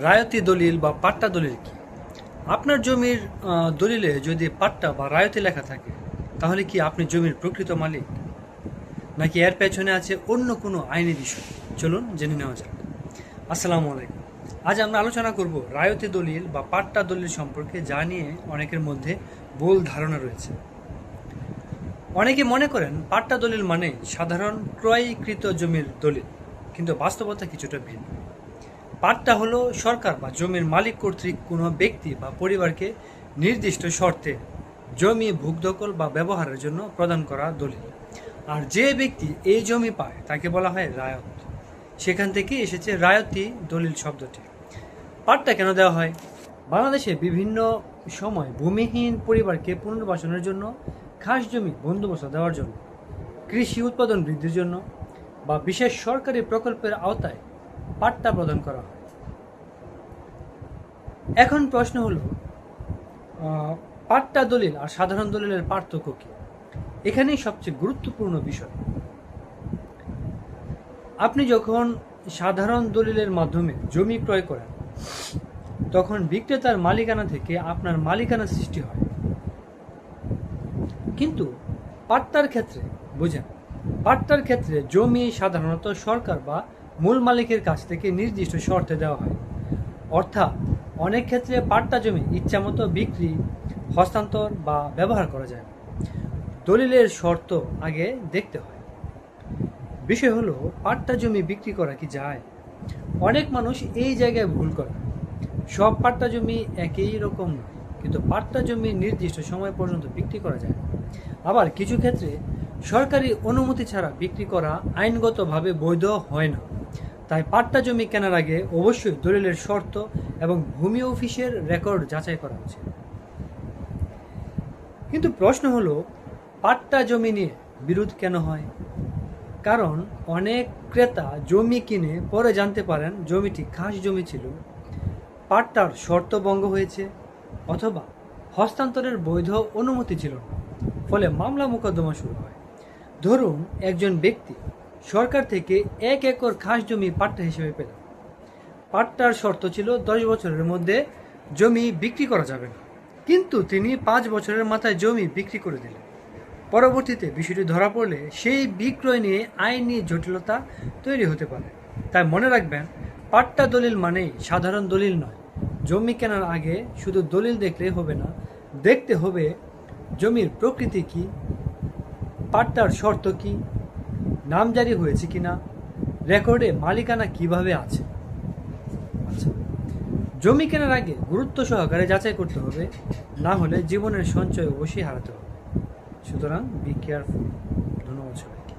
রায়তি দলিল বা পাট্টা দলিল কি? আপনার জমির দলিলে যদি পাট্টা বা রায়তি লেখা থাকে, তাহলে কি আপনি জমির প্রকৃত মালিক, নাকি এর পেছনে আছে অন্য কোনো আইনি বিষয়? চলুন জেনে নেওয়া যাক। আসসালামু আলাইকুম। আজ আমরা আলোচনা করব রায়তি দলিল বা পাট্টা দলিল সম্পর্কে, যা নিয়ে অনেকের মধ্যে ভুল ধারণা রয়েছে। অনেকে মনে করেন পাট্টা দলিল মানে সাধারণ ক্রয়কৃত জমির দলিল, কিন্তু বাস্তবতা কিছুটা ভিন্ন। পাট্টা হলো সরকার বা জমির মালিক কর্তৃক কোনো ব্যক্তি বা পরিবারকে নির্দিষ্ট শর্তে জমি ভূদখল বা ব্যবহারের জন্য প্রদান করা দলিল। আর যে ব্যক্তি এই জমি পায় তাকে বলা হয় রায়ত। সেখান থেকে এসেছে রায়তি দলিল শব্দটি। পাট্টা কেন দেওয়া হয়? বাংলাদেশে বিভিন্ন সময় ভূমিহীন পরিবারকে পুনর্বাসনের জন্য, খাস জমি বন্দোবস্ত দেওয়ার জন্য, কৃষি উৎপাদন বৃদ্ধির জন্য বা বিশেষ সরকারি প্রকল্পের আওতায় পাট্টা প্রদান করা হয়। এখন প্রশ্ন হলো, পাট্টা দলিল আর সাধারণ দলিলের পার্থক্য কি? এখানেই সবচেয়ে গুরুত্বপূর্ণ বিষয়। আপনি যখন সাধারণ দলিলের মাধ্যমে জমি ক্রয় করেন, তখন বিক্রেতার মালিকানা থেকে আপনার মালিকানা সৃষ্টি হয়। কিন্তু পাট্টার ক্ষেত্রে বুঝেন, পাট্টার ক্ষেত্রে জমি সাধারণত সরকার বা মূল মালিকের কাছ থেকে নির্দিষ্ট শর্তে দেওয়া হয়। অর্থাৎ অনেক ক্ষেত্রে পাট্টা জমি ইচ্ছামতো বিক্রি, হস্তান্তর বা ব্যবহার করা যায়। দলিলের শর্ত আগে দেখতে হয়। বিষয় হলো, পাট্টা জমি বিক্রি করা কি যায়? অনেক মানুষ এই জায়গায় ভুল করে। সব পাট্টা জমি একই রকম নয়, কিন্তু পাট্টা জমি নির্দিষ্ট সময় পর্যন্ত বিক্রি করা যায়। আবার কিছু ক্ষেত্রে সরকারি অনুমতি ছাড়া বিক্রি করা আইনগতভাবে বৈধ হয় না। তাই পাট্টা জমি কেনার আগে অবশ্যই দলিলের শর্ত এবং ভূমি অফিসের রেকর্ড যাচাই করা উচিত। কিন্তু প্রশ্ন হলো, পাট্টা জমি নিয়ে বিরোধ কেন হয়? কারণ অনেক ক্রেতা জমি কিনে পরে জানতে পারেন জমিটি খাস জমি ছিল, পাট্টার শর্ত ভঙ্গ হয়েছে, অথবা হস্তান্তরের বৈধ অনুমতি ছিল না। ফলে মামলা মোকদ্দমা শুরু হয়। ধরুন, একজন ব্যক্তি সরকার থেকে 1 একর খাস জমি পাট্টা হিসেবে পেলেন। পাট্টার শর্ত ছিল 10 বছরের মধ্যে জমি বিক্রি করা যাবে না, কিন্তু তিনি 5 বছরের মাথায় জমি বিক্রি করে দিলেন। পরবর্তীতে বিষয়টি ধরা পড়লে সেই বিক্রয় নিয়ে আইনি জটিলতা তৈরি হতে পারে। তাই মনে রাখবেন, পাট্টা দলিল মানেই সাধারণ দলিল নয়। জমি কেনার আগে শুধু দলিল দেখলে হবে না, দেখতে হবে জমির প্রকৃতি কি, পাট্টার শর্ত কি, নামজারি হয়েছে কিনা, রেকর্ডে মালিকানা কিভাবে আছে। আচ্ছা, জমি কেনার আগে গুরুত্ব সহকারে যাচাই করতে হবে, না হলে জীবনের সঞ্চয় অবশ্যই হারাতে হবে। সুতরাং বি কেয়ারফুল। ধন্যবাদ সবাইকে।